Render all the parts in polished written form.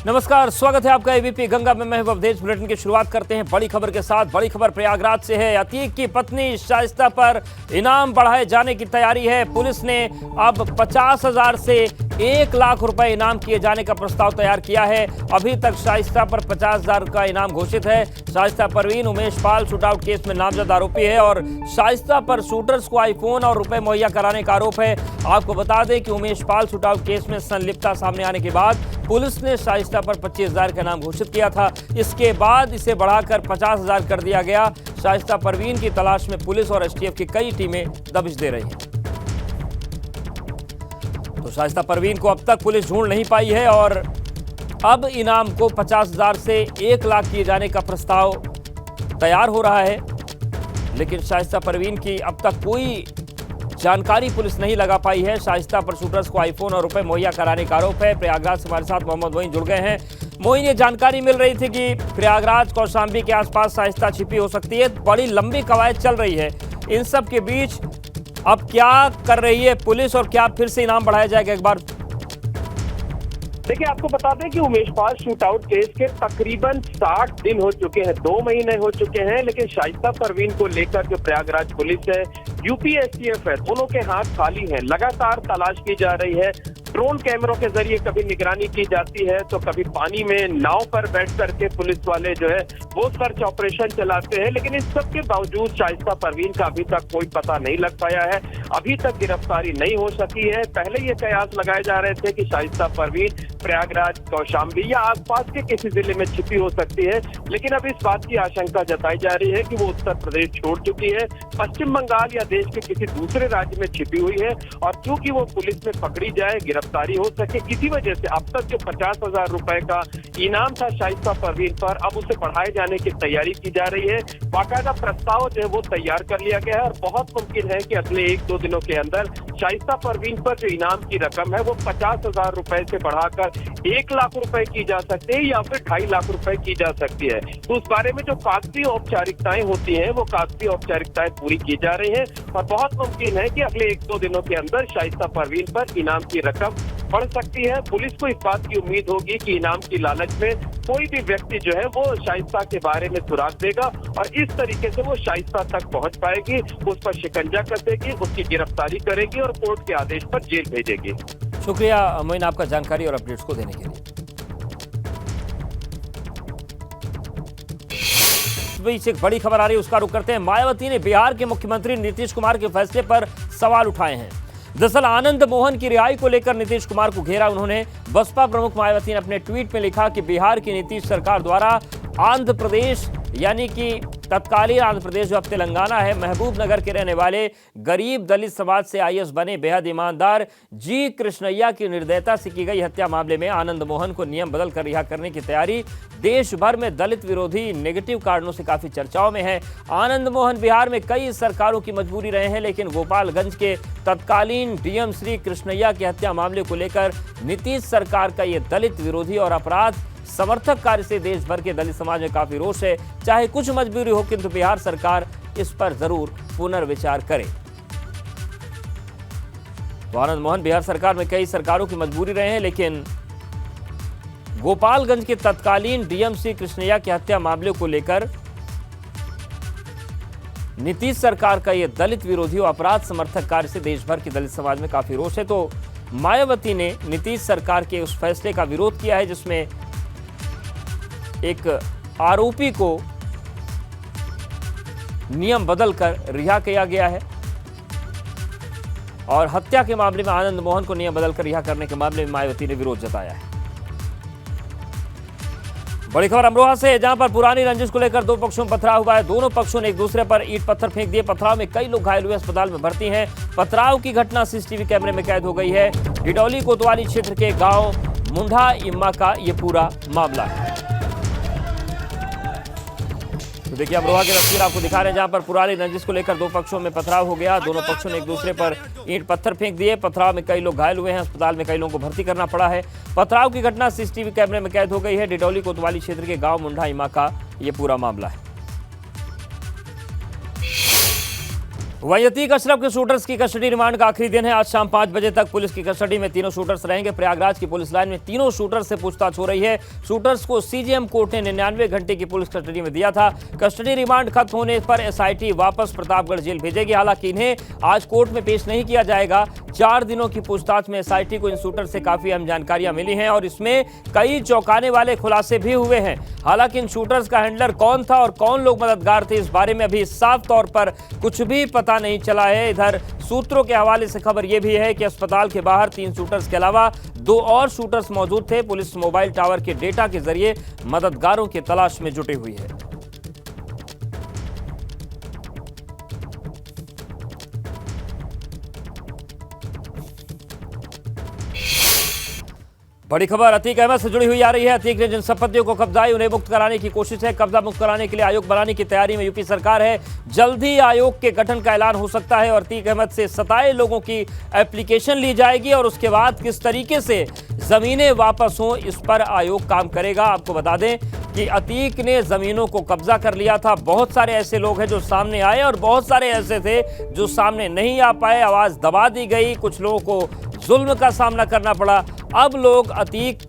नमस्कार, स्वागत है आपका एबीपी गंगा में। मैं अवधेश। बुलेटिन की शुरुआत करते हैं बड़ी खबर के साथ। बड़ी खबर प्रयागराज से है। अतीक की पत्नी शाइस्ता पर इनाम बढ़ाए जाने की तैयारी है। पुलिस ने अब 50,000 से 1 लाख रुपए इनाम किए जाने का प्रस्ताव तैयार किया है। अभी तक शाइस्ता पर 50,000 का इनाम घोषित है। शाइस्ता परवीन उमेश पाल शूटआउट केस में नामजद आरोपी है और शाइस्ता पर शूटर्स को आईफोन और रुपए मुहैया कराने का आरोप है। आपको बता दें कि उमेश पाल शूटआउट केस में संलिप्तता सामने आने के बाद पुलिस ने शाइस्ता पर 25,000 का इनाम घोषित किया था। इसके बाद इसे बढ़ाकर 50,000 कर दिया गया। शाइस्ता परवीन की तलाश में पुलिस और एसटीएफ की कई टीमें दबिश दे रही हैं। तो शाइस्ता परवीन को अब तक पुलिस ढूंढ नहीं पाई है और अब इनाम को 50,000 से 1 लाख किए जाने का प्रस्ताव तैयार हो रहा है। लेकिन शाइस्ता परवीन की अब तक कोई जानकारी पुलिस नहीं लगा पाई है। शाइस्ता पर शूटर्स को आईफोन और रुपए मुहैया कराने का आरोप है। प्रयागराज से हमारे साथ मोहम्मद मोइन जुड़ गए हैं। मोइन, ये जानकारी मिल रही थी कि प्रयागराज कौशाम्बी के आसपास शाइस्ता छिपी हो सकती है। बड़ी लंबी कवायद चल रही है। इन सब के बीच अब क्या कर रही है पुलिस और क्या फिर से इनाम बढ़ाया जाएगा एक बार? देखिए, आपको बता दें कि उमेश पाल शूटआउट केस के तकरीबन 60 दिन हो चुके हैं, 2 महीने हो चुके हैं। लेकिन शाइस्ता परवीन को लेकर जो प्रयागराज पुलिस है, यूपी एसटीएफ है, दोनों के हाथ खाली हैं। लगातार तलाश की जा रही है। ड्रोन कैमरों के जरिए कभी निगरानी की जाती है तो कभी पानी में नाव पर बैठ करके पुलिस वाले जो है वो सर्च ऑपरेशन चलाते हैं। लेकिन इस सब के बावजूद शाइस्ता परवीन का अभी तक कोई पता नहीं लग पाया है। अभी तक गिरफ्तारी नहीं हो सकी है। पहले ये कयास लगाए जा रहे थे कि शाइस्ता परवीन प्रयागराज, कौशाम्बी या आसपास के किसी जिले में छिपी हो सकती है। लेकिन अब इस बात की आशंका जताई जा रही है कि वो उत्तर प्रदेश छोड़ चुकी है, पश्चिम बंगाल या देश के किसी दूसरे राज्य में छिपी हुई है। और क्योंकि वो पुलिस में पकड़ी जाए, गिरफ्तारी हो सके, इसी वजह से अब तक जो 50,000 रुपए का इनाम था शाइस्ता परवीन पर, अब उसे बढ़ाए जाने की तैयारी की जा रही है। बाकायदा प्रस्ताव जो है वो तैयार कर लिया गया है और बहुत मुमकिन है कि अगले 1-2 दिनों के अंदर शाइस्ता परवीन पर जो इनाम की रकम है वो 50,000 रुपए से बढ़ाकर 1 लाख रुपए की जा सकती है या फिर 2.5 लाख रुपए की जा सकती है। तो उस बारे में जो कागजी औपचारिकताएं होती हैं वो कागजी औपचारिकताएं पूरी की जा रही हैं और बहुत मुमकिन है कि अगले 1-2 दिनों के अंदर शाइस्ता परवीन पर इनाम की रकम बढ़ सकती है। पुलिस को इस बात की उम्मीद होगी कि इनाम की लालच में कोई भी व्यक्ति जो है वो शाइस्ता के बारे में सुराग देगा और इस तरीके से वो शाइस्ता तक पहुंच पाएगी, उस पर शिकंजा कसेगी, उसकी गिरफ्तारी करेगी और कोर्ट के आदेश पर जेल भेजेगी। शुक्रिया मोइन आपका जानकारी और अपडेट्स को देने के लिए। बीच एक बड़ी खबर आ रही है, उसका रुख करते हैं। मायावती ने बिहार के मुख्यमंत्री नीतीश कुमार के फैसले पर सवाल उठाए हैं। दरअसल आनंद मोहन की रिहाई को लेकर नीतीश कुमार को घेरा। उन्होंने बसपा प्रमुख मायावती ने अपने ट्वीट में लिखा कि बिहार की नीतीश सरकार द्वारा आंध्र प्रदेश यानी कि तत्कालीन आंध्र प्रदेश जो अब तेलंगाना है, महबूब नगर के रहने वाले गरीब दलित समाज से आईएएस बने बेहद ईमानदार जी कृष्णैया की निर्दयता से की गई हत्या मामले में आनंद मोहन को नियम बदल कर रिहा करने की तैयारी देश भर में दलित विरोधी नेगेटिव कारणों से काफी चर्चाओं में है। आनंद मोहन बिहार में कई सरकारों की मजबूरी रहे हैं, लेकिन गोपालगंज के तत्कालीन डीएम श्री कृष्णैया की हत्या मामले को लेकर नीतीश सरकार का ये दलित विरोधी और अपराध समर्थक कार्य से देश भर के दलित समाज में काफी रोष है। चाहे कुछ मजबूरी हो, किंतु बिहार सरकार इस पर जरूर पुनर्विचार करे। तो आनंद मोहन बिहार सरकार में कई सरकारों की मजबूरी रहे हैं, लेकिन गोपालगंज के तत्कालीन डीएम श्री कृष्णैया की हत्या मामले को लेकर नीतीश सरकार का यह दलित विरोधी और अपराध समर्थक कार्य से देश भर के दलित समाज में काफी रोष है। तो मायावती ने नीतीश सरकार के उस फैसले का विरोध किया है जिसमें एक आरोपी को नियम बदलकर रिहा किया गया है और हत्या के मामले में आनंद मोहन को नियम बदलकर रिहा करने के मामले में मायावती ने विरोध जताया है। बड़ी खबर अमरोहा से है, जहां पर पुरानी रंजिश को लेकर 2 पक्षों में पथराव हुआ है। दोनों पक्षों ने एक दूसरे पर ईंट पत्थर फेंक दिए। पथराव में कई लोग घायल हुए, अस्पताल में भर्ती हैं। पथराव की घटना सीसीटीवी कैमरे में कैद हो गई है। डिडौली कोतवाली क्षेत्र के गांव मुंडा इम्मा का ये पूरा मामला है। तो देखिए अमरोहा की तस्वीर आपको दिखा रहे हैं, जहां पर पुरानी रंजिश को लेकर 2 पक्षों में पथराव हो गया। दोनों पक्षों ने एक दूसरे पर ईंट पत्थर फेंक दिए। पथराव में कई लोग घायल हुए हैं, अस्पताल में कई लोगों को भर्ती करना पड़ा है। पथराव की घटना सीसीटीवी कैमरे में कैद हो गई है। डिडौली कोतवाली क्षेत्र के गांव मुंडा इमा का ये पूरा मामला है। वहीं अतीक अशरफ के शूटर्स की कस्टडी रिमांड का आखिरी दिन है। आज शाम 5 बजे तक पुलिस की कस्टडी में तीनों शूटर्स रहेंगे। प्रयागराज की पुलिस लाइन में तीनों शूटर्स से पूछताछ हो रही है। शूटर्स को सीजीएम कोर्ट ने 99 घंटे की पुलिस कस्टडी में दिया था। कस्टडी रिमांड खत्म होने पर एसआईटी वापस प्रतापगढ़ जेल भेजेगी। हालांकि इन्हें आज कोर्ट में पेश नहीं किया जाएगा। 4 दिनों की पूछताछ में एसआईटी को इन शूटर से काफी अहम जानकारियां मिली हैं और इसमें कई चौंकाने वाले खुलासे भी हुए हैं। हालांकि इन शूटर्स का हैंडलर कौन था और कौन लोग मददगार थे, इस बारे में अभी साफ तौर पर कुछ भी पता नहीं चला है। इधर सूत्रों के हवाले से खबर यह भी है कि अस्पताल के बाहर 3 शूटर्स के अलावा 2 और शूटर्स मौजूद थे। पुलिस मोबाइल टावर के डेटा के जरिए मददगारों की तलाश में जुटी हुई है। बड़ी खबर अतीक अहमद से जुड़ी हुई आ रही है। अतीक ने जिन संपत्तियों को कब्जाई उन्हें मुक्त कराने की कोशिश है। कब्जा मुक्त कराने के लिए आयोग बनाने की तैयारी में यूपी सरकार है। जल्द ही आयोग के गठन का ऐलान हो सकता है और अतीक अहमद से सताए लोगों की एप्लीकेशन ली जाएगी और उसके बाद किस तरीके से जमीनें वापस हों, इस पर आयोग काम करेगा। आपको बता दें कि अतीक ने जमीनों को कब्जा कर लिया था। बहुत सारे ऐसे लोग हैं जो सामने आए और बहुत सारे ऐसे थे जो सामने नहीं आ पाए, आवाज दबा दी गई, कुछ लोगों को जुल्म का सामना करना पड़ा। अब लोग अतीक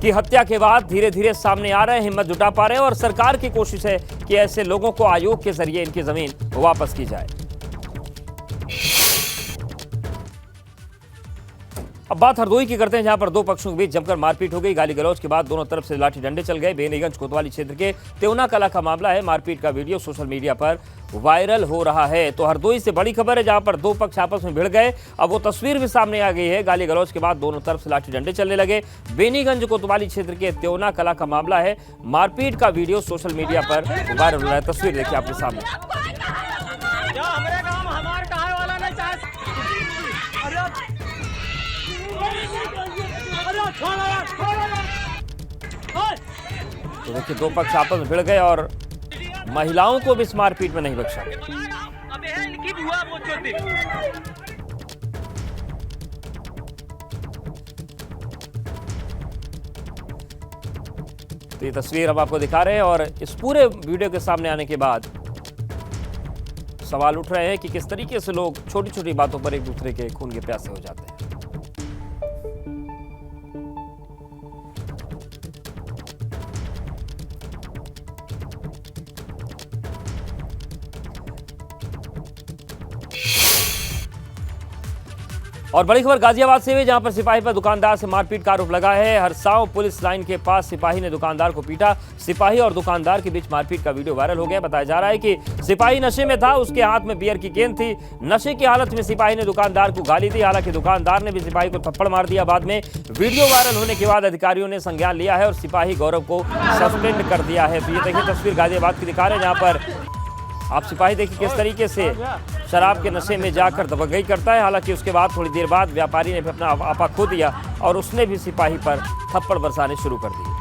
की हत्या के बाद धीरे धीरे सामने आ रहे हैं, हिम्मत जुटा पा रहे हैं और सरकार की कोशिश है कि ऐसे लोगों को आयोग के जरिए इनकी जमीन वापस की जाए। अब बात हरदोई की करते हैं, जहां पर 2 पक्षों के बीच जमकर मारपीट हो गई। गाली गलौज के बाद दोनों तरफ से लाठी डंडे चल गए। बेनीगंज कोतवाली क्षेत्र के तेवना कला का मामला है। मारपीट का वीडियो सोशल मीडिया पर वायरल हो रहा है। तो हरदोई से बड़ी खबर है, जहां पर 2 पक्ष आपस में भिड़ गए। अब वो तस्वीर भी सामने आ गई है। गाली गलौज के बाद दोनों तरफ से लाठी डंडे चलने लगे। बेनीगंज कोतवाली क्षेत्र के तेवना कला का मामला है। मारपीट का वीडियो सोशल मीडिया पर वायरल हो रहा है। तस्वीर देखिए आपके सामने। तो देखिए 2 पक्ष आपस में भिड़ गए और महिलाओं को भी इस मारपीट में नहीं बख्शा। तो ये तस्वीर हम आपको दिखा रहे हैं और इस पूरे वीडियो के सामने आने के बाद सवाल उठ रहे हैं कि किस तरीके से लोग छोटी छोटी बातों पर एक दूसरे के खून के प्यासे हो जाते हैं। और बड़ी खबर गाजियाबाद से हुई, जहां पर सिपाही पर दुकानदार से मारपीट का आरोप लगा है। हरसाव पुलिस लाइन के पास सिपाही ने दुकानदार को पीटा। सिपाही और दुकानदार के बीच मारपीट का वीडियो वायरल हो गया। बताया जा रहा है कि सिपाही नशे में था, उसके हाथ में बियर की गेंद थी। नशे की हालत में सिपाही ने दुकानदार को गाली दी। हालांकि दुकानदार ने भी सिपाही को थप्पड़ मार दिया। बाद में वीडियो वायरल होने के बाद अधिकारियों ने संज्ञान लिया है और सिपाही गौरव को सस्पेंड कर दिया है। तो ये देखिए तस्वीर गाजियाबाद की दिखा रहे हैं, जहां पर आप सिपाही देखिए किस तरीके से शराब के नशे में जाकर दबंगई करता है। हालांकि उसके बाद थोड़ी देर बाद व्यापारी ने भी अपना आपा खो दिया और उसने भी सिपाही पर थप्पड़ बरसाने शुरू कर दिए।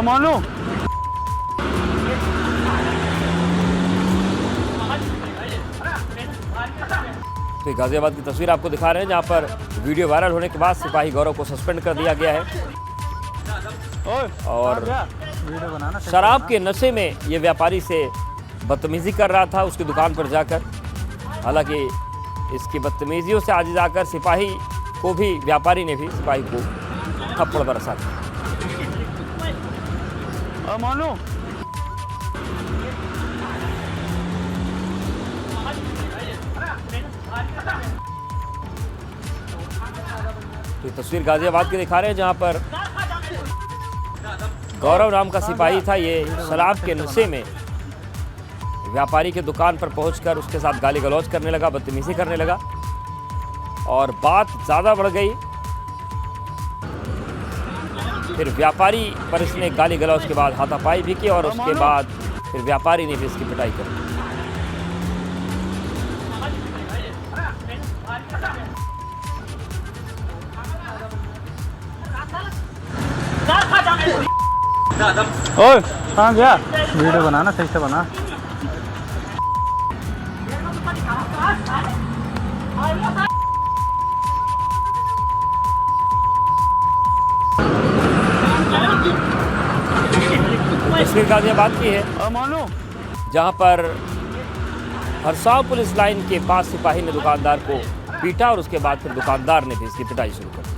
मानो तो गाजियाबाद की तस्वीर आपको दिखा रहे हैं, जहां पर वीडियो वायरल होने के बाद सिपाही गौरव को सस्पेंड कर दिया गया है और शराब के नशे में ये व्यापारी से बदतमीजी कर रहा था उसकी दुकान पर जाकर। हालांकि इसकी बदतमीजियों से आजिज आकर सिपाही को भी, व्यापारी ने भी सिपाही को थप्पड़ बरसा दिया। तो तस्वीर गाजियाबाद की दिखा रहे हैं, जहां पर गौरव नाम का सिपाही था। ये शराब के नशे में व्यापारी के दुकान पर पहुंचकर उसके साथ गाली गलौज करने लगा, बदतमीजी करने लगा और बात ज्यादा बढ़ गई। फिर व्यापारी पर इसने गाली गलौज के बाद हाथापाई भी की और उसके बाद फिर व्यापारी ने भी इसकी पिटाई कर दी। ओए कहाँ गया? वीडियो बनाना सही से बना। तस्वीर गाजियाबाद की है, जहां पर हरसाव पुलिस लाइन के पास सिपाही ने दुकानदार को पीटा और उसके बाद फिर दुकानदार ने भी इसकी पिटाई शुरू कर दी।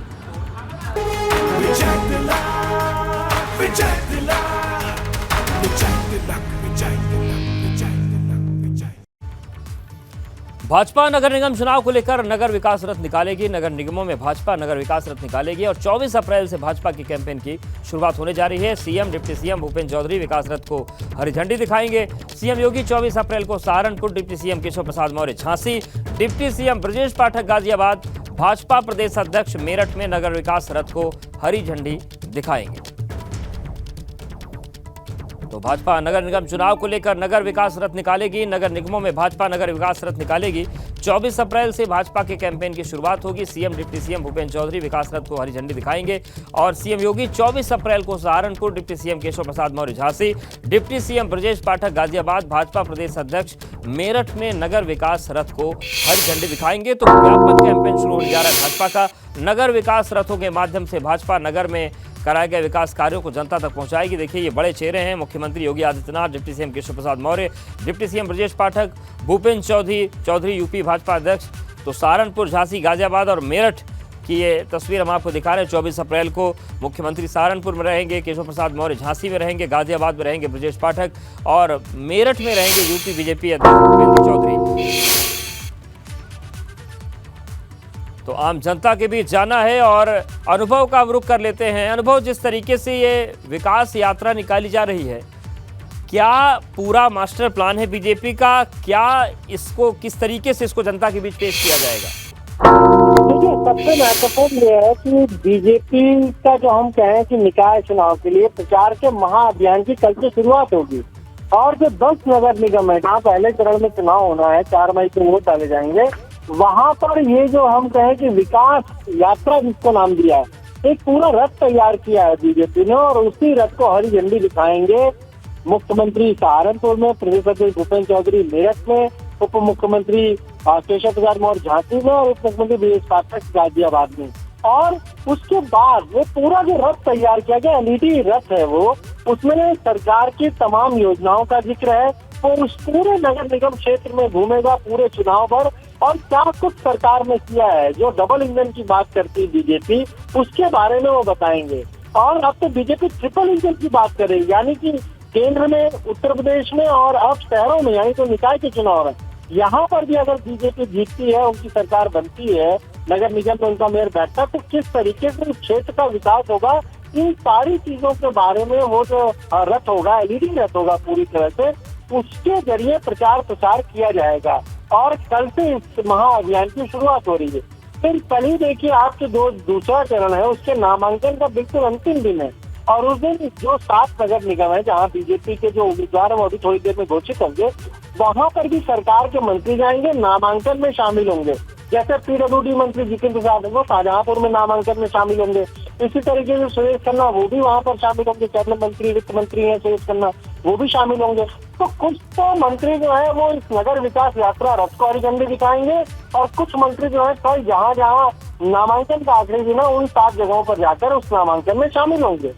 भाजपा नगर निगम चुनाव को लेकर नगर विकास रथ निकालेगी। नगर निगमों में भाजपा नगर विकास रथ निकालेगी और 24 अप्रैल से भाजपा की कैंपेन की शुरुआत होने जा रही है। CM deputy CM Bhupendra Chaudhary विकास रथ को हरी झंडी दिखाएंगे। सीएम योगी 24 अप्रैल को Saharanpur, deputy CM Keshav Prasad Maurya Jhansi, deputy CM Brajesh Pathak Ghaziabad, Bhajpa प्रदेश अध्यक्ष मेरठ में नगर विकास रथ को हरी झंडी दिखाएंगे। तो भाजपा नगर निगम चुनाव को लेकर नगर विकास रथ निकालेगी। नगर निगमों में भाजपा नगर विकास रथ निकालेगी। 24 अप्रैल से भाजपा के कैंपेन की शुरुआत होगी। CM deputy CM Bhupendra Chaudhary विकास रथ को हरी झंडी दिखाएंगे और सीएम योगी 24 अप्रैल को Saharanpur, deputy CM Keshav Prasad Maurya Jhansi, deputy CM Brajesh Pathak Ghaziabad, Bhajpa प्रदेश अध्यक्ष मेरठ में नगर विकास रथ को हरी झंडी दिखाएंगे। तो व्यापक कैंपेन शुरू होने जा रहा है भाजपा का। नगर विकास रथों के माध्यम से भाजपा नगर में कराए गए विकास कार्यों को जनता तक पहुंचाएगी। देखिए, ये बड़े चेहरे हैं, मुख्यमंत्री Yogi Adityanath, deputy CM Keshav Prasad Maurya, deputy CM Brajesh Pathak, Bhupendra Chaudhary UP Bhajpa अध्यक्ष। तो सहारनपुर, झांसी, गाजियाबाद और मेरठ की ये तस्वीर हम आपको दिखा रहे हैं। 24 अप्रैल को मुख्यमंत्री सहारनपुर में रहेंगे, केशव प्रसाद मौर्य झांसी में रहेंगे, गाजियाबाद में रहेंगे ब्रजेश पाठक और मेरठ में रहेंगे यूपी बीजेपी अध्यक्ष भूपेंद्र चौधरी। तो आम जनता के बीच जाना है और अनुभव का रुख कर लेते हैं। अनुभव, जिस तरीके से ये विकास यात्रा निकाली जा रही है, क्या पूरा मास्टर प्लान है बीजेपी का? क्या इसको किस तरीके से इसको जनता के बीच पेश किया जाएगा? देखिए, सबसे महत्वपूर्ण ये है कि बीजेपी का जो हम कहें कि निकाय चुनाव के लिए प्रचार के महाअभियान की कल से शुरुआत होगी और जो 10 नगर निगम है जहाँ पहले चरण में चुनाव होना है, 4 मई को वोट डाले जाएंगे, वहाँ पर ये जो हम कहें कि विकास यात्रा जिसको नाम दिया है, एक पूरा रथ तैयार किया है बीजेपी ने और उसी रथ को हरी झंडी दिखाएंगे। मुख्यमंत्री सहारनपुर में, प्रदेश अध्यक्ष भूपेंद्र चौधरी मेरठ में, उप मुख्यमंत्री केशव प्रसाद मौर्य झांसी में और उप मुख्यमंत्री ब्रजेश पाठक गाजियाबाद में। और उसके बाद वो पूरा जो रथ तैयार किया गया, एलईडी रथ है वो, उसमें सरकार की तमाम योजनाओं का जिक्र है। वो उस पूरे नगर निगम क्षेत्र में घूमेगा पूरे चुनाव भर और क्या कुछ सरकार ने किया है, जो डबल इंजन की बात करती है बीजेपी, उसके बारे में वो बताएंगे। और अब तो बीजेपी ट्रिपल इंजन की बात कर रही है, यानी कि केंद्र में, उत्तर प्रदेश में और अब शहरों में, यानी तो निकाय के चुनाव है, यहाँ पर भी अगर बीजेपी जीतती है, उनकी सरकार बनती है, नगर निगम में उनका मेयर बैठता, तो किस तरीके से उस क्षेत्र का विकास होगा, इन सारी चीजों के बारे में वो जो रथ होगा, एलईडी रथ होगा पूरी तरह से, उसके जरिए प्रचार प्रसार किया जाएगा। और कल से इस महाअभियान की शुरुआत हो रही है। फिर कल ही देखिए, आपके दूसरा चरण है, उसके नामांकन का बिल्कुल अंतिम दिन है और उस दिन जो 7 नगर निगम है जहां बीजेपी के जो उम्मीदवार है वो अभी थोड़ी देर में घोषित होंगे, वहां पर भी सरकार के मंत्री जाएंगे, नामांकन में शामिल होंगे। जैसे पीडब्ल्यूडी मंत्री जितेंद्र प्रसाद वो शाहजहांपुर में नामांकन में शामिल होंगे। इसी तरीके से सुरेश खन्ना वो भी वहां पर शामिल होंगे, कैबिनेट मंत्री, वित्त मंत्री हैं सुरेश खन्ना, वो भी शामिल होंगे। तो कुछ तो मंत्री जो है वो इस नगर विकास यात्रा रथ को हरी झंडी दिखाएंगे और कुछ मंत्री जो है कल जहाँ जहाँ नामांकन का आखिरी दिन है उन 7 जगहों पर जाकर उस नामांकन में शामिल होंगे।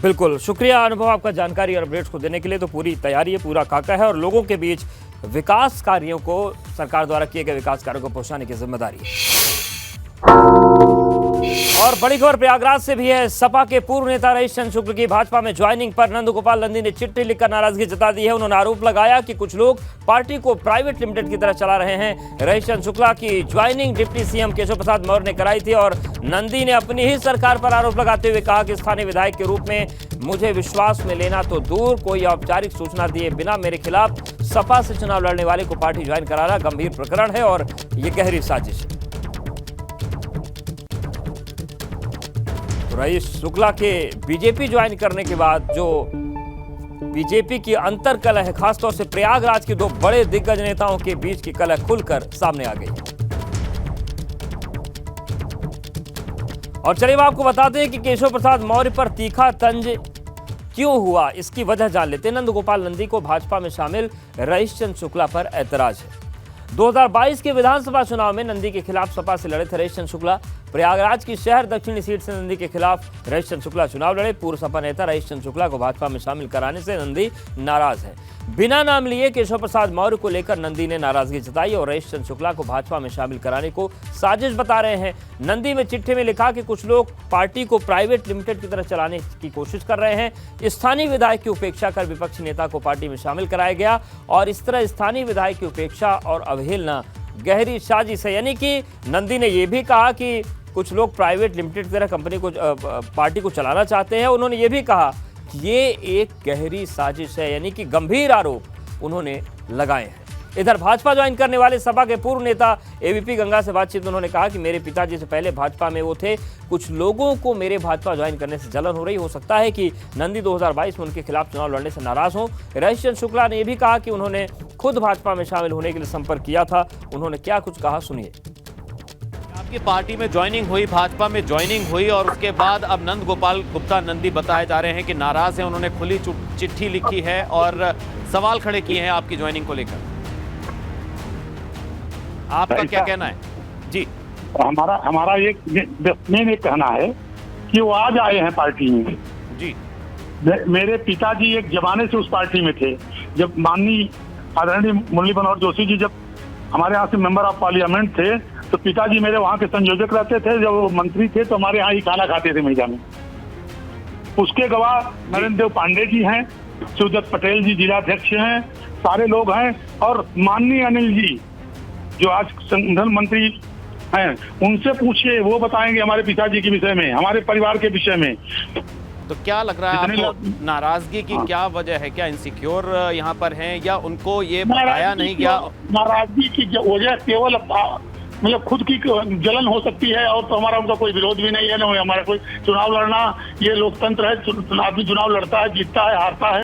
बिल्कुल, शुक्रिया अनुभव आपका जानकारी और अपडेट्स को देने के लिए। तो पूरी तैयारी है, पूरा खाका है और लोगों के बीच विकास कार्यों को, सरकार द्वारा किए गए विकास कार्यों को पहुंचाने की जिम्मेदारी है। और बड़ी खबर प्रयागराज से भी है। सपा के पूर्व नेता रईस चंद्र शुक्ल की भाजपा में ज्वाइनिंग पर नंदगोपाल नंदी ने चिट्ठी लिखकर नाराजगी जता दी है। उन्होंने आरोप लगाया कि कुछ लोग पार्टी को प्राइवेट लिमिटेड की तरह चला रहे हैं। रईस चंद्र शुक्ला की joining deputy CM Keshav Prasad Maurya ने कराई थी और नंदी ने अपनी ही सरकार पर आरोप लगाते हुए कहा कि स्थानीय विधायक के रूप में मुझे विश्वास में लेना तो दूर, कोई औपचारिक सूचना दिए बिना मेरे खिलाफ सपा से चुनाव लड़ने वाले को पार्टी ज्वाइन कराना गंभीर प्रकरण है और ये गहरी साजिश है। रईस शुक्ला के बीजेपी ज्वाइन करने के बाद जो बीजेपी की अंतर कलह है, खासतौर से प्रयागराज के 2 बड़े दिग्गज नेताओं के बीच की कलह खुलकर सामने आ गई। और चलिए आपको बता दें कि केशव प्रसाद मौर्य पर तीखा तंज क्यों हुआ, इसकी वजह जान लेते हैं। नंदगोपाल नंदी को भाजपा में शामिल रईस चंद्र शुक्ला पर ऐतराज है। 2022 के विधानसभा चुनाव में नंदी के खिलाफ सपा से लड़े थे रईस चंद्र शुक्ला। प्रयागराज की शहर दक्षिणी सीट से नंदी के खिलाफ रईस चंद्र शुक्ला चुनाव लड़े। पूर्व सपा नेता रईस चंद्र शुक्ला को भाजपा में शामिल कराने से नंदी नाराज है। बिना नाम लिए केशव प्रसाद मौर्य को लेकर नंदी ने नाराजगी जताई और रईस चंद्र शुक्ला को भाजपा में शामिल कराने को साजिश बता रहे हैं। नंदी में चिट्ठी में लिखा कि कुछ लोग पार्टी को प्राइवेट लिमिटेड की तरह चलाने की कोशिश कर रहे हैं। स्थानीय विधायक की उपेक्षा कर विपक्षी नेता को पार्टी में शामिल कराया गया और इस तरह स्थानीय विधायक की उपेक्षा और अवहेलना गहरी साजिश है। यानी कि नंदी ने यह भी कहा कि कुछ लोग प्राइवेट लिमिटेड की तरह कंपनी को पार्टी को चलाना चाहते हैं। उन्होंने ये भी कहा कि ये एक गहरी साजिश है, यानी कि गंभीर आरोप उन्होंने लगाए हैं। इधर भाजपा ज्वाइन करने वाले सपा के पूर्व नेता एबीपी गंगा से बातचीत में उन्होंने कहा कि मेरे पिताजी से पहले भाजपा में वो थे। कुछ लोगों को मेरे भाजपा ज्वाइन करने से जलन हो रही। हो सकता है कि नंदी 2022 में उनके खिलाफ चुनाव लड़ने से नाराज हों। रईस चंद्र शुक्ला ने यह भी कहा कि उन्होंने खुद भाजपा में शामिल होने के लिए संपर्क किया था। उन्होंने क्या कुछ कहा, सुनिए। आपकी पार्टी में ज्वाइनिंग हुई, भाजपा में ज्वाइनिंग हुई और उसके बाद अब नंद गोपाल गुप्ता नंदी बताए जा रहे हैं कि नाराज हैं। उन्होंने खुली चिट्ठी लिखी है और सवाल खड़े किए हैं आपकी ज्वाइनिंग को लेकर। आपका क्या कहना है? जी, हमारा एक मेन एक कहना है कि वो आज आए हैं पार्टी में। जी, मेरे पिताजी एक जमाने से उस पार्टी में थे। जब माननीय आदरणीय मुरली मनोहर जोशी जी जब हमारे यहाँ से मेंबर ऑफ पार्लियामेंट थे तो पिताजी मेरे वहाँ के संयोजक रहते थे। जब वो मंत्री थे तो हमारे यहाँ ही खाना खाते थे मैजा में। उसके गवाह नरेंद्र देव पांडे जी हैं, शिवदत्त पटेल जी जिलाध्यक्ष हैं, सारे लोग हैं। और माननीय अनिल जी जो आज संगठन मंत्री हैं, उनसे पूछिए, वो बताएंगे हमारे पिताजी के विषय में, हमारे परिवार के विषय में। तो क्या लग रहा है आपको, नाराजगी की क्या वजह है? क्या इनसिक्योर यहाँ पर हैं या उनको ये बताया नहीं गया? नाराजगी की वजह केवल मतलब खुद की जलन हो सकती है और तो हमारा उनका कोई विरोध भी नहीं है, ना हमारा कोई चुनाव लड़ना। ये लोकतंत्र है, आदमी चुनाव लड़ता है, जीतता है, हारता है।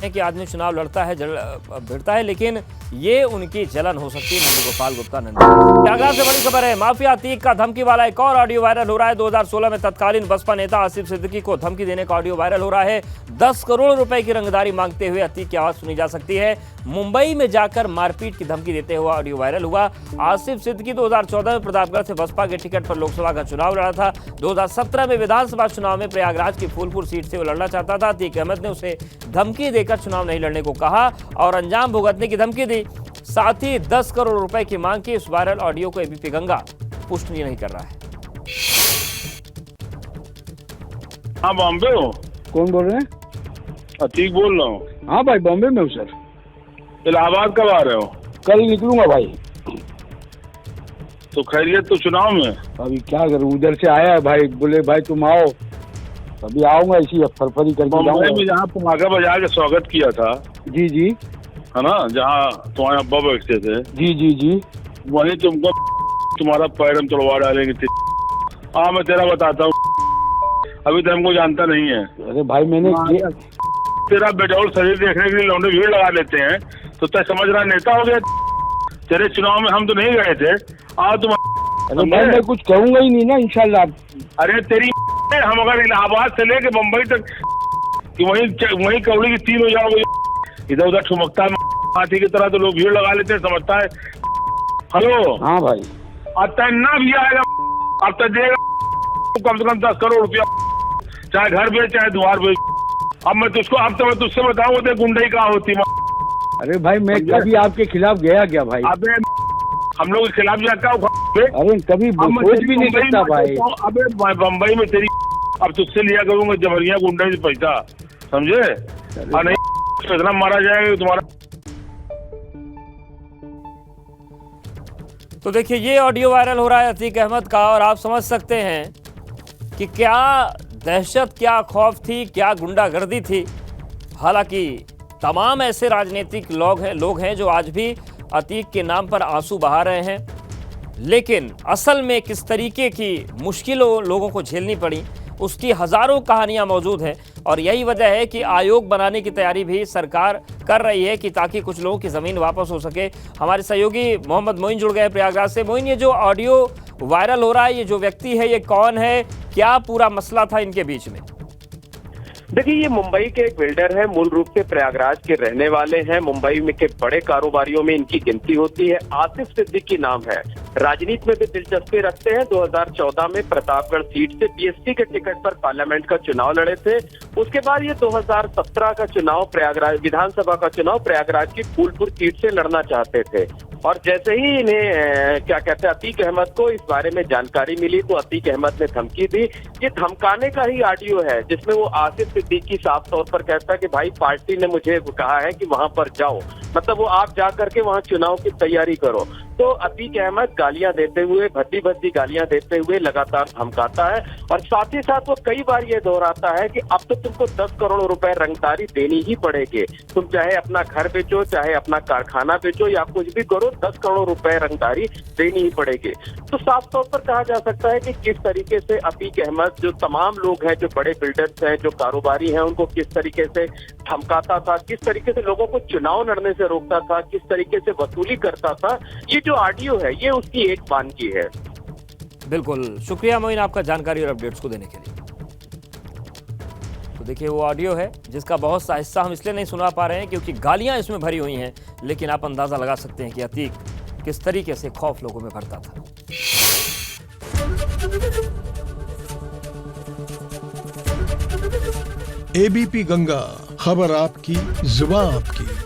कि आदमी चुनाव लड़ता है, भिड़ता है, लेकिन ये उनकी जलन हो सकती है। नंद गोपाल गुप्ता नंदी। प्रयागराज से बड़ी खबर है, माफिया अतीक का धमकी वाला एक और ऑडियो वायरल हो रहा है। 2016 में तत्कालीन बसपा नेता आसिफ सिद्दीकी को धमकी देने का ऑडियो वायरल हो रहा है। 10 करोड़ रुपए की रंगदारी मांगते हुए अतीक की आवाज सुनी जा सकती है। मुंबई में जाकर मारपीट की धमकी देते हुए ऑडियो वायरल हुआ। आसिफ सिद्दीकी 2014 में प्रतापगढ़ से बसपा के टिकट पर लोकसभा का चुनाव लड़ा था। 2017 में विधानसभा चुनाव में प्रयागराज की फूलपुर सीट से वो लड़ना चाहता था। अतीक अहमद ने उसे धमकी देकर चुनाव नहीं लड़ने को कहा और अंजाम भुगतने की धमकी दी। साथ ही 10 करोड़ रुपए की मांग की। इस वायरल ऑडियो को एबीपी गंगा पुष्टि नहीं कर रहा है। हाँ, बॉम्बे हो? कौन बोल रहे हैं? अतीक बोल रहा हूँ। हाँ भाई, बॉम्बे में हूँ सर। इलाहाबाद कब आ रहे हो? कल निकलूंगा भाई। तो खैरियत तो चुनाव में? अभी क्या करूँ, उधर से आया है भाई, बोले भाई तुम आओ, अभी आऊंगा इसी फरफरी करके बॉम्बे जाऊंगा। में जहाँ तुम आगे बजा के स्वागत किया था, जी जी, है ना, जहाँ तुम्हारे अब्बा बैठते थे, जी जी जी, वहीं तुमको तुम्हारा पैरम तोड़वा डालेंगे। हाँ, मैं तेरा बताता हूँ, अभी तो हमको जानता नहीं है। अरे भाई मैंने तेरा बेजौल शरीर देखने के लिए लौंडे भीड़ लगा लेते हैं, तो तय समझ रहा नेता हो गया। तेरे चुनाव में हम तो नहीं गए थे। आओ तुम। अरे भाई मैं कुछ कहूंगा ही नहीं ना, इंशाल्लाह। अरे तेरी हम अगर इलाहाबाद से लेके मुंबई तक कि वहीं कौड़ी की 3 हो जाओगे। इधर उधर ठुमकता है हाथी की तरह, तो लोग भीड़ लगा लेते हैं, समझता है। हेलो। हाँ भाई। अब तन्ना भी आएगा, अब तक देगा कम से कम 10 करोड़ रुपया, चाहे घर बेच चाहे द्वार बेच। अब मैं तुझसे बताऊँ तो गुंडई कहाँ होती। अरे भाई मैं कभी आपके खिलाफ गया क्या भाई? अबे हम लोग के खिलाफ जाता हूँ। अरे कभी सोच भी नहीं सकता भाई। अबे बम्बई में तेरी अब तुझसे लिया करूंगा जबरिया गुंडे से पैसा, समझे? और नहीं इतना मारा जाएगा तुम्हारा। तो देखिए, ये ऑडियो वायरल हो रहा है अतीक अहमद का और आप समझ सकते हैं कि क्या दहशत, क्या खौफ थी, क्या गुंडागर्दी थी। हालांकि तमाम ऐसे राजनीतिक लोग हैं जो आज भी अतीक के नाम पर आंसू बहा रहे हैं, लेकिन असल में किस तरीके की मुश्किलों लोगों को झेलनी पड़ी उसकी हजारों कहानियां मौजूद हैं। और यही वजह है कि आयोग बनाने की तैयारी भी सरकार कर रही है कि ताकि कुछ लोगों की ज़मीन वापस हो सके। हमारे सहयोगी मोहम्मद मोइन जुड़ गए प्रयागराज से। मोइन, ये जो ऑडियो वायरल हो रहा है, ये जो व्यक्ति है, ये कौन है, क्या पूरा मसला था इनके बीच में? देखिए, ये मुंबई के एक बिल्डर है, मूल रूप से प्रयागराज के रहने वाले हैं। मुंबई में के बड़े कारोबारियों में इनकी गिनती होती है। आसिफ सिद्दीकी नाम है। राजनीति में भी दिलचस्पी रखते हैं। 2014 में प्रतापगढ़ सीट से बीएसपी के टिकट पर पार्लियामेंट का चुनाव लड़े थे। उसके बाद ये 2017 का चुनाव प्रयागराज विधानसभा का चुनाव प्रयागराज की फूलपुर सीट से लड़ना चाहते थे। और जैसे ही इन्हें क्या कहते हैं अतीक अहमद को इस बारे में जानकारी मिली तो अतीक अहमद ने धमकी दी। ये धमकाने का ही ऑडियो है जिसमें वो आसिफ सिद्दीकी साफ तौर पर कहता है कि भाई पार्टी ने मुझे कहा है कि वहां पर जाओ, मतलब वो आप जा करके वहां चुनाव की तैयारी करो। तो अतीक अहमद गालियां देते हुए भद्दी भद्दी गालियां देते हुए लगातार धमकाता है और साथ ही साथ वो कई बार ये दोहराता है कि अब तो तुमको 10 करोड़ रुपए रंगदारी देनी ही पड़ेगी। तुम चाहे अपना घर बेचो, चाहे अपना कारखाना बेचो या कुछ भी करो, 10 करोड़ रुपए रंगदारी देनी ही पड़ेगी। तो साफ तौर पर कहा जा सकता है कि किस तरीके से अतीक अहमद, जो तमाम लोग हैं, जो बड़े बिल्डर्स हैं, जो कारोबारी हैं, उनको किस तरीके से धमकाता था, किस तरीके से लोगों को चुनाव लड़ने से रोकता था, किस तरीके से वसूली करता था, ये जो ऑडियो है ये उसकी एक बानगी है। बिल्कुल, शुक्रिया मोइन आपका जानकारी और अपडेट्स को देने के लिए। तो देखिए, वो ऑडियो है जिसका बहुत सा हिस्सा हम इसलिए नहीं सुना पा रहे हैं क्योंकि गालियां इसमें भरी हुई हैं, लेकिन आप अंदाजा लगा सकते हैं कि अतीक किस तरीके से खौफ लोगों में भरता था। एबीपी गंगा, खबर आपकी, जुबान आपकी।